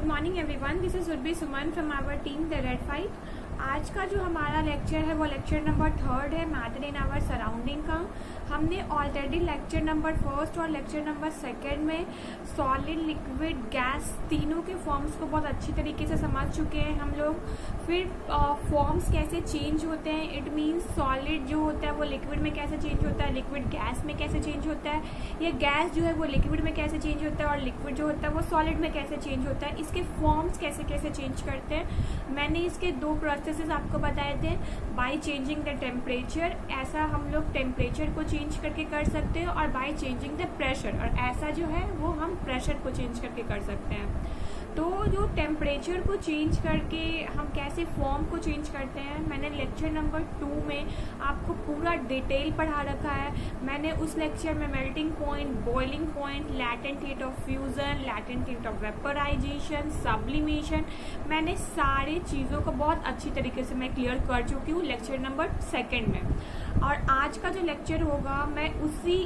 Good morning everyone, this is Urbi Suman from our team the red fight. आज का जो हमारा लेक्चर है वो लेक्चर नंबर 3 है, मैटर इन आवर सराउंडिंग का। हमने ऑलरेडी लेक्चर नंबर 1 और लेक्चर नंबर 2 में सॉलिड, लिक्विड, गैस तीनों के फॉर्म्स को बहुत अच्छी तरीके से समझ चुके हैं हम लोग। फिर फॉर्म्स कैसे चेंज होते हैं, इट मीन्स सॉलिड जो होता है वो लिक्विड में कैसे चेंज होता है, लिक्विड गैस में कैसे चेंज होता है, या गैस जो है वो लिक्विड में कैसे चेंज होता है, और लिक्विड जो होता है वो सॉलिड में कैसे चेंज होता है, इसके फॉर्म्स कैसे कैसे चेंज करते हैं। मैंने इसके 2 प्रोसेसेस आपको बताए थे। बाय चेंजिंग द टेम्परेचर, ऐसा हम लोग टेम्परेचर को चेंज करके कर सकते हैं, और बाय चेंजिंग द प्रेशर, और ऐसा जो है वो हम प्रेशर को चेंज करके कर सकते हैं। तो जो टेम्परेचर को चेंज करके हम कैसे फॉर्म को चेंज करते हैं, मैंने लेक्चर नंबर 2 में आपको पूरा डिटेल पढ़ा रखा है। मैंने उस लेक्चर में melting point, boiling point, latent heat of fusion, latent heat of vaporisation, sublimation, मैंने सारी चीज़ों को बहुत अच्छी तरीके से मैं क्लियर कर चुकी हूँ लेक्चर नंबर 2 में। और आज का जो लेक्चर होगा मैं उसी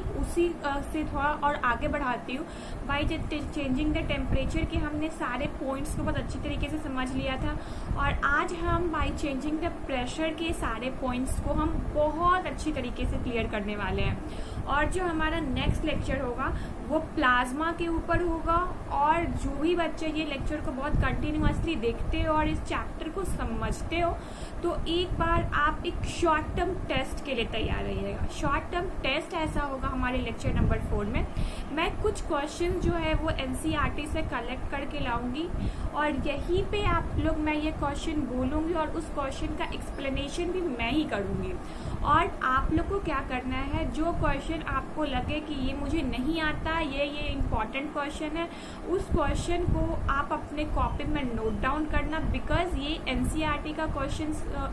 से थोड़ा और आगे बढ़ाती हूँ। बाय चेंजिंग द टेम्परेचर के हमने सारे पॉइंट्स को बहुत अच्छी तरीके से समझ लिया था, और आज हम बाय चेंजिंग द प्रेशर के सारे पॉइंट्स को हम बहुत अच्छी तरीके से क्लियर करने वाले हैं। और जो हमारा नेक्स्ट लेक्चर होगा वो प्लाज्मा के ऊपर होगा। और जो भी बच्चे ये लेक्चर को बहुत कंटिन्यूअसली देखते हो और इस चैप्टर को समझते हो, तो एक बार आप एक शॉर्ट टर्म टेस्ट के लिए तैयार रहिएगा। शॉर्ट टर्म टेस्ट ऐसा होगा हमारे लेक्चर नंबर 4 में, मैं कुछ क्वेश्चन जो है वो एनसीईआरटी से कलेक्ट करके लाऊंगी, और यहीं पे आप लोग मैं ये क्वेश्चन बोलूंगी और उस क्वेश्चन का एक्सप्लेनेशन भी मैं ही करूंगी। और आप लोग को क्या करना है, जो क्वेश्चन आपको लगे कि ये मुझे नहीं आता, ये इम्पॉर्टेंट क्वेश्चन है, उस क्वेश्चन को आप अपने कॉपी में नोट डाउन करना, बिकॉज ये एनसीईआरटी का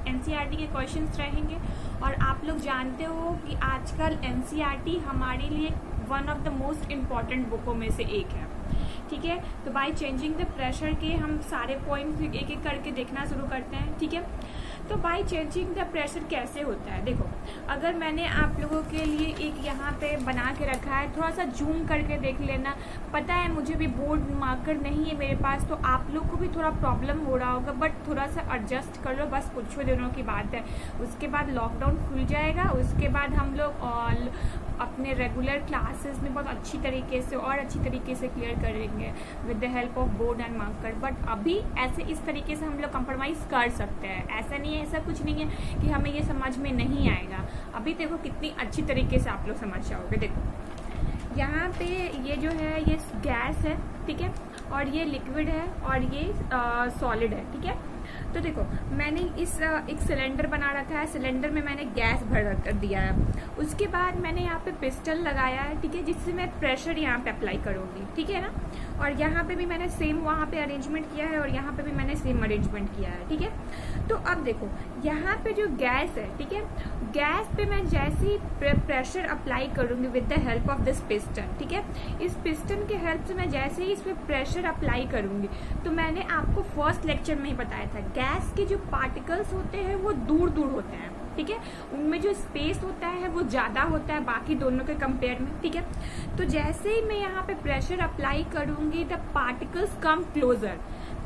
एनसीईआरटी के क्वेश्चंस रहेंगे। और आप लोग जानते हो कि आजकल एनसीईआरटी हमारे लिए one of the most important बुकों में से एक है। ठीक है, तो बाय चेंजिंग द प्रेशर के हम सारे पॉइंट्स एक एक करके देखना शुरू करते हैं। ठीक है, तो बाय चेंजिंग द प्रेशर कैसे होता है, देखो अगर मैंने आप लोगों के लिए एक यहाँ पे बना के रखा है, थोड़ा सा जूम करके देख लेना। पता है मुझे भी बोर्ड मार्कर नहीं है मेरे पास, तो आप लोग को भी थोड़ा प्रॉब्लम हो रहा होगा, बट थोड़ा सा एडजस्ट कर लो, बस कुछ दिनों की बात है। उसके बाद लॉकडाउन खुल जाएगा, उसके बाद हम लोग अपने रेगुलर क्लासेस में बहुत अच्छी तरीके से और अच्छी तरीके से क्लियर करेंगे with the help of board and marker. But अभी ऐसे इस तरीके से हम लोग कंप्रोमाइज़ कर सकते हैं, ऐसा नहीं है, ऐसा कुछ नहीं है कि हमें ये समझ में नहीं आएगा। अभी देखो कितनी अच्छी तरीके से आप लोग समझ जाओगे। देखो यहाँ पे ये जो है ये गैस है, ठीक है, और ये लिक्विड है, और ये सॉलिड है। ठीक है, तो देखो मैंने एक सिलेंडर बना रखा है, सिलेंडर में मैंने गैस भर कर दिया है। उसके बाद मैंने यहाँ पे पिस्टन लगाया है, ठीक है, जिससे मैं प्रेशर यहाँ पे अप्लाई करूँगी। ठीक है ना, और यहाँ पे भी मैंने सेम वहाँ पे अरेंजमेंट किया है, और यहाँ पे भी मैंने सेम अरेंजमेंट किया है। ठीक है, तो अब देखो यहाँ पे जो गैस है, ठीक है, गैस पे मैं जैसे ही प्रेशर अप्लाई करूँगी with the help of this piston, ठीक है, इस पिस्टन के हेल्प से मैं जैसे ही इस पर प्रेशर अप्लाई करूँगी, तो मैंने आपको फर्स्ट लेक्चर में ही बताया था गैस के जो पार्टिकल्स होते हैं वो दूर दूर होते हैं। ठीक है, उनमें जो स्पेस होता है वो ज़्यादा होता है बाकी दोनों के कंपेयर में। ठीक है, तो जैसे ही मैं यहाँ पे प्रेशर अप्लाई करूँगी द पार्टिकल्स कम क्लोजर,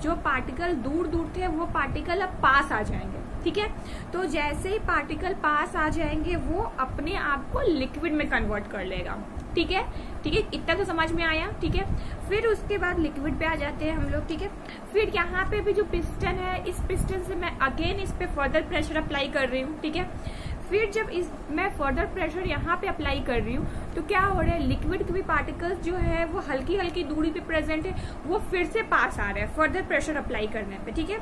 जो पार्टिकल दूर दूर थे वो पार्टिकल अब पास आ जाएंगे। ठीक है, तो जैसे ही पार्टिकल पास आ जाएंगे वो अपने आप को लिक्विड में कन्वर्ट कर लेगा। ठीक है, ठीक है, इतना तो समझ में आया। ठीक है, फिर उसके बाद लिक्विड पे आ जाते हैं हम लोग। ठीक है, फिर यहाँ पे भी जो पिस्टन है, इस पिस्टन से मैं अगेन इस पे फर्दर प्रेशर अप्लाई कर रही हूँ। ठीक है, फिर जब मैं फर्दर प्रेशर यहाँ पे अप्लाई कर रही हूँ, तो क्या हो रहा है, लिक्विड के भी पार्टिकल्स जो है वो हल्की हल्की दूरी पे प्रेजेंट है, वो फिर से पास आ रहे हैं फर्दर प्रेशर अप्लाई करने पे। ठीक है,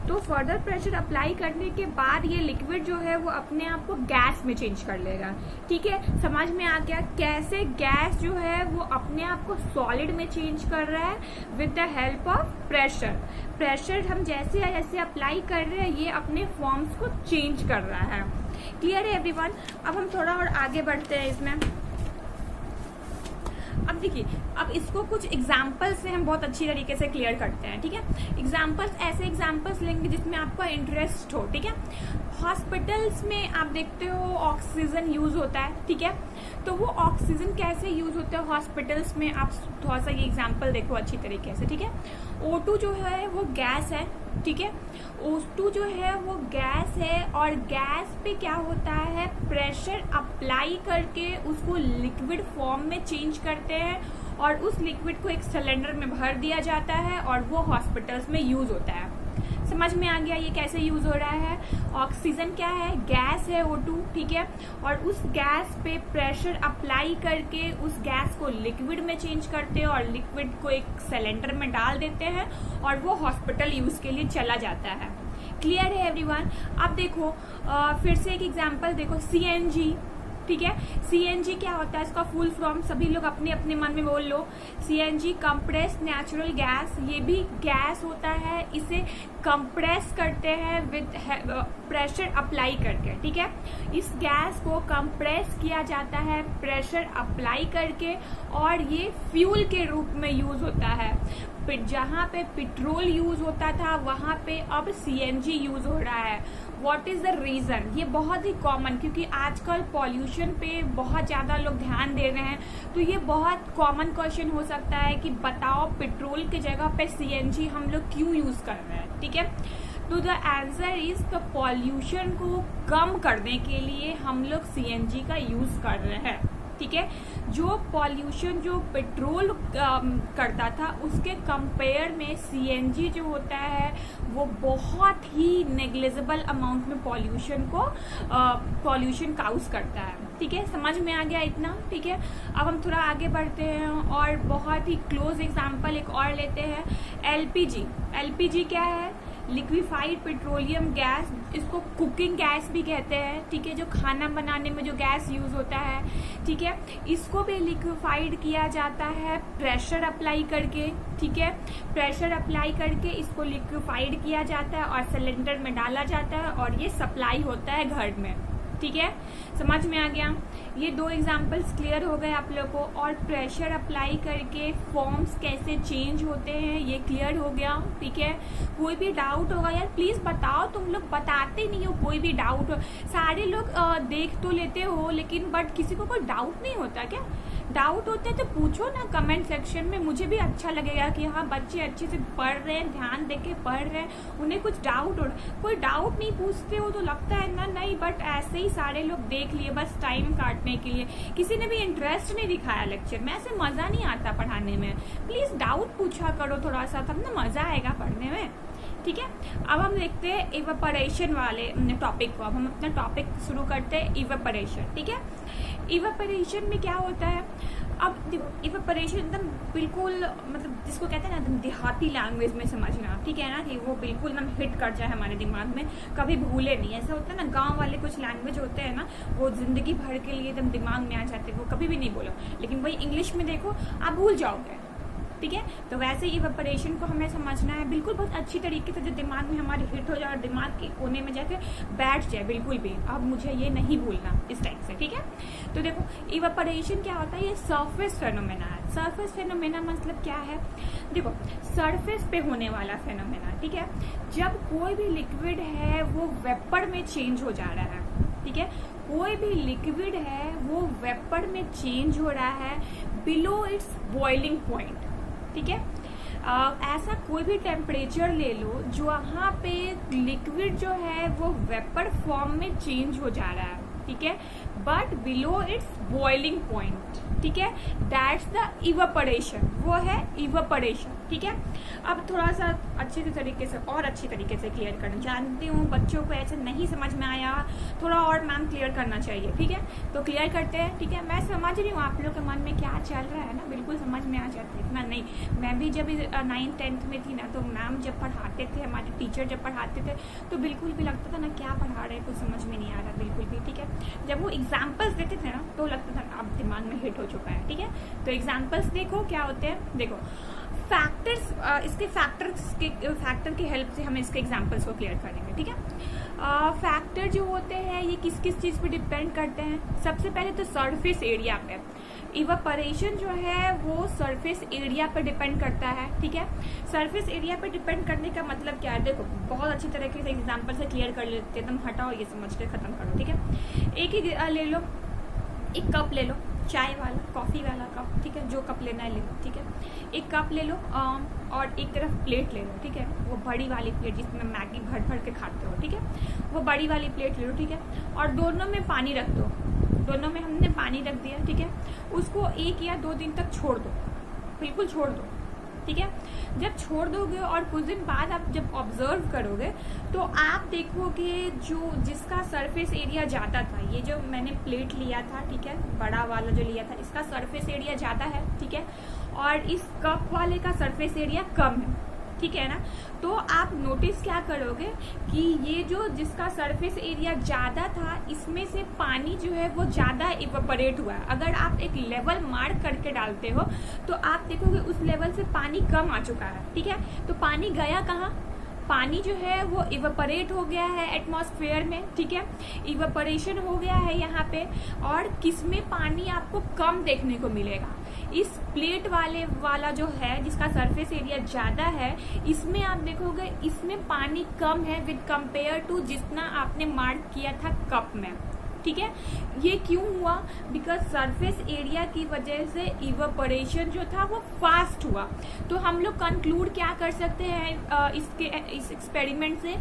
तो फर्दर प्रेशर अप्लाई करने के बाद ये लिक्विड जो है वो अपने आप को गैस में चेंज कर लेगा। ठीक है, समझ में आ गया कैसे गैस जो है वो अपने आप को सॉलिड में चेंज कर रहा है with the help of pressure. Pressure हम जैसे जैसे अप्लाई कर रहे हैं ये अपने फॉर्म्स को चेंज कर रहा है। क्लियर है एवरीवन? अब हम थोड़ा और आगे बढ़ते हैं इसमें। अब देखिए, अब इसको कुछ एग्जाम्पल से हम बहुत अच्छी तरीके से क्लियर करते हैं। ठीक है, एग्जाम्पल्स ऐसे एग्जाम्पल्स लेंगे जिसमें आपका इंटरेस्ट हो। ठीक है, हॉस्पिटल्स में आप देखते हो ऑक्सीजन यूज होता है, ठीक है। तो वो ऑक्सीजन कैसे यूज होता है हॉस्पिटल्स में, आप थोड़ा सा ये एग्जांपल देखो अच्छी तरीके से, ठीक है। O2 जो है वो गैस है, ठीक है। O2 जो है वो गैस है और गैस पे क्या होता है, प्रेशर अप्लाई करके उसको लिक्विड फॉर्म में चेंज करते हैं और उस लिक्विड को एक सिलेंडर में भर दिया जाता है और वो हॉस्पिटल्स में यूज होता है। समझ में आ गया ये कैसे यूज हो रहा है। ऑक्सीजन क्या है, गैस है O2, ठीक है। और उस गैस पे प्रेशर अप्लाई करके उस गैस को लिक्विड में चेंज करते हैं और लिक्विड को एक सिलेंडर में डाल देते हैं और वो हॉस्पिटल यूज के लिए चला जाता है। क्लियर है एवरीवन। अब देखो फिर से एक एग्जांपल देखो, CNG, ठीक है। CNG क्या होता है, इसका फुल फॉर्म सभी लोग अपने अपने मन में बोल लो। CNG कंप्रेस नेचुरल गैस, ये भी गैस होता है, इसे कंप्रेस करते हैं विद प्रेशर अप्लाई करके, ठीक है। इस गैस को कंप्रेस किया जाता है प्रेशर अप्लाई करके और ये फ्यूल के रूप में यूज होता है। जहाँ पे पेट्रोल यूज होता था वहां पे अब CNG यूज हो रहा है। व्हाट इज द रीजन, ये बहुत ही कॉमन, क्योंकि आजकल पॉल्यूशन पे बहुत ज्यादा लोग ध्यान दे रहे हैं, तो ये बहुत कॉमन क्वेश्चन हो सकता है कि बताओ पेट्रोल की जगह पे CNG हम लोग क्यों यूज कर रहे हैं, ठीक है। तो the answer is the pollution को कम करने के लिए हम लोग CNG का यूज कर रहे हैं, ठीक है। जो पॉल्यूशन जो पेट्रोल करता था उसके कंपेयर में CNG जो होता है वो बहुत ही नेग्लिजिबल अमाउंट में पॉल्यूशन काउज करता है, ठीक है। समझ में आ गया इतना, ठीक है। अब हम थोड़ा आगे बढ़ते हैं और बहुत ही क्लोज एग्जांपल एक और लेते हैं, LPG क्या है, लिक्विफाइड पेट्रोलियम गैस, इसको कुकिंग गैस भी कहते हैं, ठीक है। जो खाना बनाने में जो गैस यूज होता है, ठीक है, इसको भी लिक्विफाइड किया जाता है प्रेशर अप्लाई करके, ठीक है। प्रेशर अप्लाई करके इसको लिक्विफाइड किया जाता है और सिलेंडर में डाला जाता है और ये सप्लाई होता है घर में, ठीक है। समझ में आ गया। ये दो एग्जांपल्स क्लियर हो गए आप लोग को, और प्रेशर अप्लाई करके फॉर्म्स कैसे चेंज होते हैं ये क्लियर हो गया, ठीक है। कोई भी डाउट होगा यार प्लीज बताओ, तुम लोग बताते नहीं हो, कोई भी डाउट हो, सारे लोग देख तो लेते हो लेकिन बट किसी को कोई डाउट नहीं होता क्या? डाउट होते हैं तो पूछो ना कमेंट सेक्शन में, मुझे भी अच्छा लगेगा कि हाँ बच्चे अच्छे से पढ़ रहे हैं, ध्यान देके पढ़ रहे हैं, उन्हें कुछ डाउट हो। कोई डाउट नहीं पूछते हो तो लगता है ना नहीं, बट ऐसे ही सारे लोग देख लिए बस टाइम काटने के लिए, किसी ने भी इंटरेस्ट नहीं दिखाया लेक्चर में, ऐसे मजा नहीं आता पढ़ाने में। प्लीज डाउट पूछा करो थोड़ा सा, तब ना मजा आएगा पढ़ने में, ठीक है। अब हम देखते हैं इवेपोरेशन वाले टॉपिक को। अब हम अपना टॉपिक शुरू करते हैं इवेपोरेशन, ठीक है। इवेपोरेशन में क्या होता है, अब इवेपोरेशन एकदम बिल्कुल मतलब जिसको कहते हैं ना एकदम देहाती लैंग्वेज में समझना, ठीक है ना, कि वो बिल्कुल एकदम हिट कर जाए हमारे दिमाग में, कभी भूले नहीं। ऐसा होता है ना गांव वाले कुछ लैंग्वेज होते हैं ना, वो जिंदगी भर के लिए एकदम दिमाग में आ जाते हैं, वो कभी भी नहीं बोलो, लेकिन वही इंग्लिश में देखो आप भूल जाओगे, ठीक है। तो वैसे इवेपोरेशन को हमें समझना है बिल्कुल बहुत अच्छी तरीके से, जो दिमाग में हमारे हिट हो जाए और दिमाग के कोने में जाके बैठ जाए बिल्कुल भी, अब मुझे ये नहीं भूलना इस टाइप से, ठीक है। तो देखो इवेपोरेशन क्या होता है, ये सरफेस फेनोमेना है। सरफेस फेनोमेना मतलब क्या है, देखो सरफेस पे होने वाला फेनोमेना, ठीक है। जब कोई भी लिक्विड है वो वेपर में चेंज हो जा रहा है, ठीक है, कोई भी लिक्विड है वो वेपर में चेंज हो रहा है बिलो इट्स बॉइलिंग पॉइंट, ठीक है। ऐसा कोई भी टेम्परेचर ले लो जो वहाँ पे लिक्विड जो है वो वेपर फॉर्म में चेंज हो जा रहा है, ठीक है, but below it's boiling point, ठीक है, दैट्स द इवेपोरेशन, वो है इवेपोरेशन, ठीक है। अब थोड़ा सा अच्छे से तरीके से और अच्छी तरीके से क्लियर करना जानती हूँ, बच्चों को ऐसे नहीं समझ में आया, थोड़ा और मैम क्लियर करना चाहिए, ठीक है। तो क्लियर करते हैं, ठीक है। मैं समझ रही हूँ आप लोग के मन में क्या चल रहा है ना, बिल्कुल समझ में आ जाता है, इतना नहीं। मैं भी जब 9th 10th में थी ना, तो मैम जब पढ़ाते थे, हमारे टीचर जब पढ़ाते थे, तो बिल्कुल भी लगता था ना क्या पढ़ा रहे कुछ समझ में नहीं आ रहा बिल्कुल भी, ठीक है। जब वो एग्जाम्पल्स देते थे ना तो लगता था अब दिमाग में हिट हो चुका है, ठीक है। तो एग्जाम्पल्स देखो क्या होते हैं, देखो फैक्टर्स, इसके फैक्टर की हेल्प से हम इसके एग्जाम्पल्स को क्लियर करेंगे, ठीक है। फैक्टर जो होते हैं ये किस किस चीज़ पे डिपेंड करते हैं, सबसे पहले तो सरफेस एरिया पे। इवापोरेशन जो है वो सरफेस एरिया पर डिपेंड करता है, ठीक है। सरफेस एरिया पर डिपेंड करने का मतलब क्या है, देखो बहुत अच्छी तरीके से एग्जांपल से क्लियर कर लेते हैं, तुम हटाओ ये समझ के खत्म करो, ठीक है। एक ही ले लो, एक कप ले लो, चाय वाला, कॉफ़ी वाला कप, ठीक है, जो कप लेना है ले लो, ठीक है। एक कप ले लो और एक तरफ प्लेट ले लो, ठीक है, वो बड़ी वाली प्लेट जिसमें मैगी भर भर के खाते हो, ठीक है, वो बड़ी वाली प्लेट ले लो, ठीक है। और दोनों में पानी रख दो, दोनों में हमने पानी रख दिया, ठीक है। उसको 1 या 2 दिन तक छोड़ दो, बिल्कुल छोड़ दो, ठीक है। जब छोड़ दोगे और कुछ दिन बाद आप जब ऑब्जर्व करोगे तो आप देखोगे जो जिसका सरफेस एरिया ज़्यादा था, ये जो मैंने प्लेट लिया था, ठीक है, बड़ा वाला जो लिया था, इसका सरफेस एरिया ज़्यादा है, ठीक है, और इस कप वाले का सरफेस एरिया कम है, ठीक है ना। तो आप नोटिस क्या करोगे कि ये जो जिसका सरफेस एरिया ज़्यादा था, इसमें से पानी जो है वो ज़्यादा इवेपोरेट हुआ है। अगर आप एक लेवल मार्क करके डालते हो तो आप देखोगे उस लेवल से पानी कम आ चुका है, ठीक है। तो पानी गया कहाँ, पानी जो है वो इवेपोरेट हो गया है एटमॉस्फेयर में, ठीक है, इवेपोरेशन हो गया है यहाँ पे। और किसमें पानी आपको कम देखने को मिलेगा, इस प्लेट वाला जो है जिसका सरफेस एरिया ज़्यादा है, इसमें आप देखोगे इसमें पानी कम है विद कंपेयर टू जितना आपने मार्क किया था कप में, ठीक है। ये क्यों हुआ, बिकॉज सरफेस एरिया की वजह से इवेपोरेशन जो था वो फास्ट हुआ। तो हम लोग कंक्लूड क्या कर सकते हैं इस एक्सपेरिमेंट से,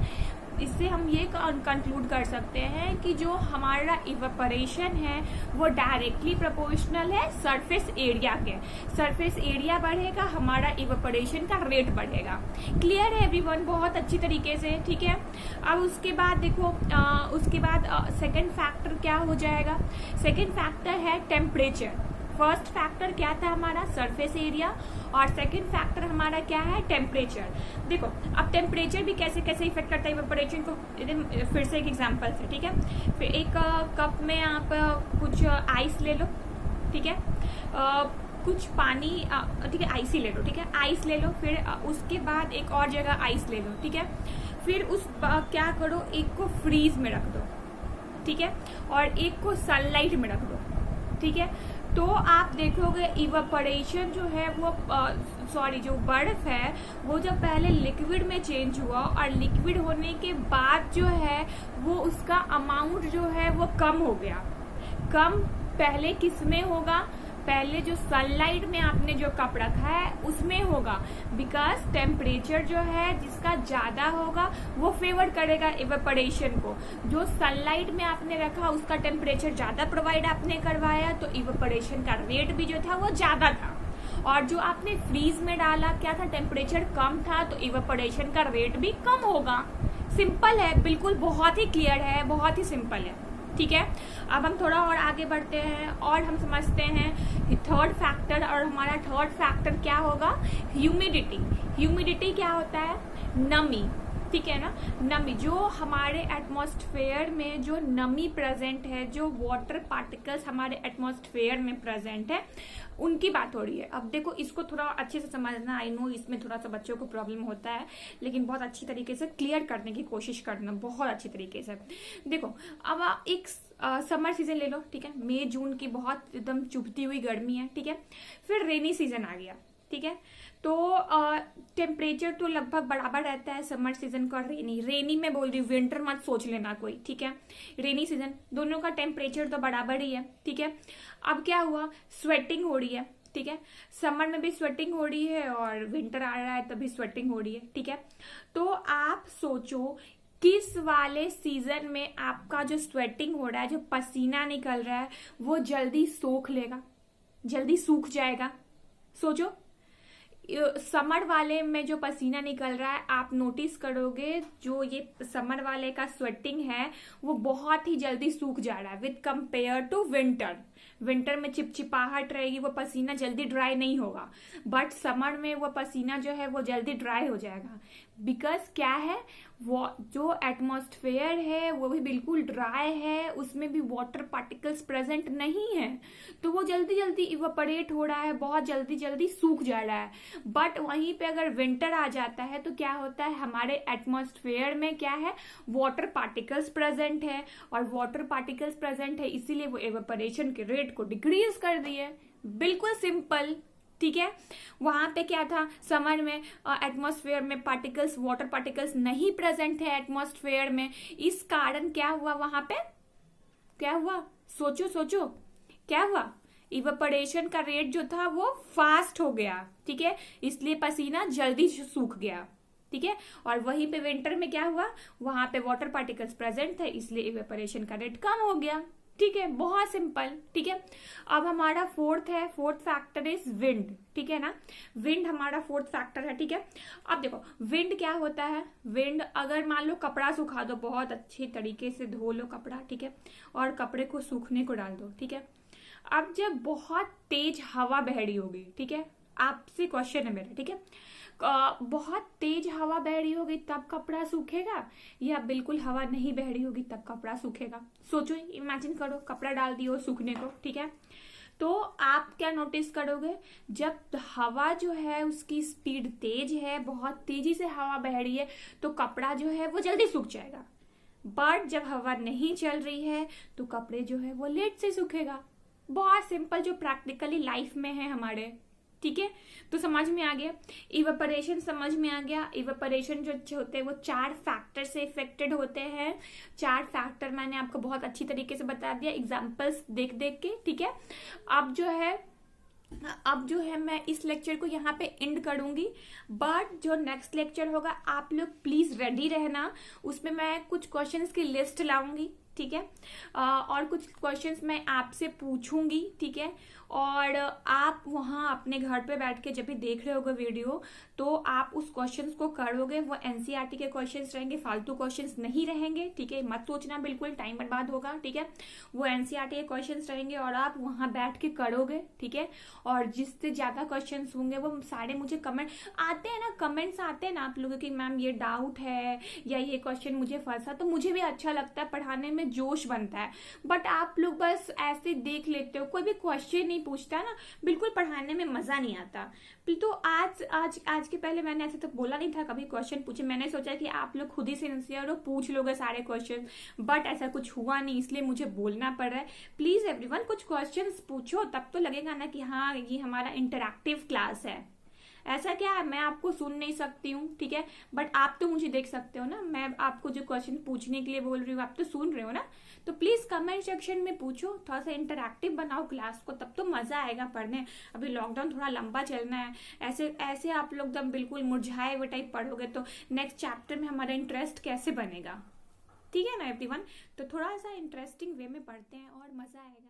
इससे हम ये कंक्लूड कर सकते हैं कि जो हमारा इवेपोरेशन है वो डायरेक्टली प्रोपोर्शनल है सरफेस एरिया के। सरफेस एरिया बढ़ेगा, हमारा इवेपोरेशन का रेट बढ़ेगा। क्लियर है एवरीवन, बहुत अच्छी तरीके से, ठीक है। अब उसके बाद देखो उसके बाद सेकंड फैक्टर क्या हो जाएगा, सेकंड फैक्टर है टेम्परेचर। फर्स्ट फैक्टर क्या था हमारा, सरफेस एरिया, और सेकंड फैक्टर हमारा क्या है, टेम्परेचर। देखो अब टेम्परेचर भी कैसे कैसे इफेक्ट करता है इवेपोरेशन को, फिर से एक एग्जांपल से, ठीक है। फिर एक कप में आप कुछ आइस ले लो, ठीक है, कुछ पानी, ठीक है, आइस ही ले लो, ठीक है, आइस ले लो। फिर उसके बाद एक और जगह आइस ले लो, ठीक है। फिर उस क्या करो, एक को फ्रीज में रख दो, ठीक है, और एक को सनलाइट में रख दो, ठीक है। तो आप देखोगे इवेपोरेशन जो है वो जो बर्फ है वो जब पहले लिक्विड में चेंज हुआ और लिक्विड होने के बाद जो है वो उसका अमाउंट जो है वो कम हो गया। कम पहले किस में होगा, पहले जो सनलाइट में आपने जो कप रखा है उसमें होगा, बिकॉज टेम्परेचर जो है जिसका ज्यादा होगा वो फेवर करेगा इवेपोरेशन को। जो सनलाइट में आपने रखा उसका टेम्परेचर ज्यादा प्रोवाइड आपने करवाया तो इवेपोरेशन का रेट भी जो था वो ज्यादा था। और जो आपने फ्रीज में डाला क्या था, टेम्परेचर कम था तो इवेपोरेशन का रेट भी कम होगा। सिंपल है बिल्कुल, बहुत ही क्लियर है, बहुत ही सिंपल है, ठीक है। अब हम थोड़ा और आगे बढ़ते हैं और हम समझते हैं थर्ड फैक्टर, और हमारा थर्ड फैक्टर क्या होगा, ह्यूमिडिटी। ह्यूमिडिटी क्या होता है, नमी, ठीक है ना, नमी। जो हमारे एटमॉस्फेयर में जो नमी प्रेजेंट है, जो वाटर पार्टिकल्स हमारे एटमॉस्फेयर में प्रेजेंट है, उनकी बात हो रही है। अब देखो इसको थोड़ा अच्छे से समझना, आई नो इसमें थोड़ा सा बच्चों को प्रॉब्लम होता है, लेकिन बहुत अच्छी तरीके से क्लियर करने की कोशिश करना, बहुत अच्छी तरीके से। देखो अब एक समर सीजन ले लो, ठीक है, मई जून की बहुत एकदम चुभती हुई गर्मी है, ठीक है। फिर रेनी सीजन आ गया, ठीक है। तो टेम्परेचर तो लगभग बराबर रहता है समर सीजन का, रेनी में बोल रही हूँ, विंटर मत सोच लेना कोई, ठीक है। रेनी सीजन दोनों का टेम्परेचर तो बराबर ही है, ठीक है। अब क्या हुआ, स्वेटिंग हो रही है, ठीक है, समर में भी स्वेटिंग हो रही है और विंटर आ रहा है तभी स्वेटिंग हो रही है, ठीक है। तो आप सोचो किस वाले सीजन में आपका जो स्वेटिंग हो रहा है, जो पसीना निकल रहा है, वो जल्दी सोख लेगा, जल्दी सूख जाएगा। सोचो समर वाले में जो पसीना निकल रहा है, आप नोटिस करोगे जो ये समर वाले का स्वेटिंग है वो बहुत ही जल्दी सूख जा रहा है with compare to winter. Winter में चिपचिपाहट रहेगी, वो पसीना जल्दी ड्राई नहीं होगा, बट समर में वो पसीना जो है वो जल्दी ड्राई हो जाएगा। बिकॉज क्या है, वो जो एटमॉस्फेयर है वो भी बिल्कुल ड्राई है, उसमें भी वाटर पार्टिकल्स प्रेजेंट नहीं है, तो वो जल्दी जल्दी इवेपोरेट हो रहा है, बहुत जल्दी जल्दी सूख जा रहा है। बट वहीं पे अगर विंटर आ जाता है तो क्या होता है, हमारे एटमॉस्फेयर में क्या है, वाटर पार्टिकल्स प्रेजेंट है, और वाटर पार्टिकल्स प्रेजेंट है इसीलिए वो इवेपोरेशन के रेट को डिक्रीज कर दिए। बिल्कुल सिंपल। ठीक है, वहां पे क्या था, समर में एटमॉस्फेयर में पार्टिकल्स, वाटर पार्टिकल्स नहीं प्रेजेंट है एटमॉस्फेयर में। इस कारण क्या हुआ वहां पे, क्या हुआ, सोचो सोचो, क्या हुआ, इवेपोरेशन का रेट जो था वो फास्ट हो गया। ठीक है, इसलिए पसीना जल्दी सूख गया। ठीक है, और वहीं पे विंटर में क्या हुआ, वहां पे वाटर पार्टिकल्स प्रेजेंट थे, इसलिए इवेपोरेशन का रेट कम हो गया। ठीक है, बहुत सिंपल। ठीक है, अब हमारा फोर्थ है, फोर्थ फैक्टर इज विंड। ठीक है ना, विंड हमारा फोर्थ फैक्टर है। ठीक है, अब देखो विंड क्या होता है, विंड अगर मान लो कपड़ा सुखा दो, बहुत अच्छे तरीके से धो लो कपड़ा, ठीक है, और कपड़े को सूखने को डाल दो। ठीक है, अब जब बहुत तेज हवा बह रही होगी, ठीक है, आपसे क्वेश्चन है मेरा, ठीक है, बहुत तेज हवा बह रही होगी तब कपड़ा सूखेगा, या बिल्कुल हवा नहीं बह रही होगी तब कपड़ा सूखेगा? सोचो, इमेजिन करो, कपड़ा डाल दियो सूखने को। ठीक है, तो आप क्या नोटिस करोगे, जब हवा जो है उसकी स्पीड तेज है, बहुत तेजी से हवा बह रही है, तो कपड़ा जो है वो जल्दी सूख जाएगा। बट जब हवा नहीं चल रही है तो कपड़े जो है वो लेट से सूखेगा। बहुत सिंपल, जो प्रैक्टिकली लाइफ में है हमारे। ठीक है, तो समझ में आ गया, इवेपोरेशन समझ में आ गया। इवेपोरेशन जो अच्छे होते हैं वो 4 फैक्टर से इफेक्टेड होते हैं। 4 फैक्टर मैंने आपको बहुत अच्छी तरीके से बता दिया एग्जांपल्स देख देख के। ठीक है, अब जो है मैं इस लेक्चर को यहाँ पे एंड करूंगी, बट जो नेक्स्ट लेक्चर होगा आप लोग प्लीज रेडी रहना, उसमें मैं कुछ क्वेश्चंस की लिस्ट लाऊंगी। ठीक है, और कुछ क्वेश्चंस मैं आपसे पूछूंगी। ठीक है, और आप वहां अपने घर पे बैठ के जब भी देख रहे होगे वीडियो, तो आप उस क्वेश्चंस को करोगे। वो एनसीईआरटी के क्वेश्चंस रहेंगे, फालतू क्वेश्चंस नहीं रहेंगे। ठीक है, मत सोचना बिल्कुल टाइम बर्बाद होगा। ठीक है, वो एनसीईआरटी के क्वेश्चंस रहेंगे और आप वहां बैठ के करोगे। ठीक है, और जिससे ज्यादा क्वेश्चंस होंगे वो सारे मुझे कमेंट आते हैं ना, कमेंट्स आते हैं ना आप लोगों की, मैम ये डाउट है या ये क्वेश्चन मुझे फंसा, तो मुझे भी अच्छा लगता है, पढ़ाने में जोश बनता है। बट आप लोग बस ऐसे देख लेते हो, कोई भी क्वेश्चन नहीं पूछता ना, बिल्कुल पढ़ाने में मजा नहीं आता। तो आज के पहले मैंने ऐसे तो बोला नहीं था कभी क्वेश्चन पूछे, मैंने सोचा कि आप लोग खुद ही सिंसियर हो, पूछ लोगे सारे क्वेश्चन, बट ऐसा कुछ हुआ नहीं, इसलिए मुझे बोलना पड़ रहा है। प्लीज एवरीवन कुछ क्वेश्चंस पूछो, तब तो लगेगा ना कि हाँ ये हमारा इंटरैक्टिव क्लास है। ऐसा क्या है, मैं आपको सुन नहीं सकती हूँ, ठीक है, बट आप तो मुझे देख सकते हो ना, मैं आपको जो क्वेश्चन पूछने के लिए बोल रही हूँ आप तो सुन रहे हो ना। तो प्लीज कमेंट सेक्शन में पूछो, थोड़ा सा इंटरैक्टिव बनाओ क्लास को, तब तो मजा आएगा पढ़ने। अभी लॉकडाउन थोड़ा लंबा चलना है, ऐसे ऐसे आप लोग एकदम बिल्कुल मुरझाए हुए टाइप पढ़ोगे तो नेक्स्ट चैप्टर में हमारा इंटरेस्ट कैसे बनेगा? ठीक है ना एवरीवन, तो थोड़ा सा इंटरेस्टिंग वे में पढ़ते हैं और मजा आएगा।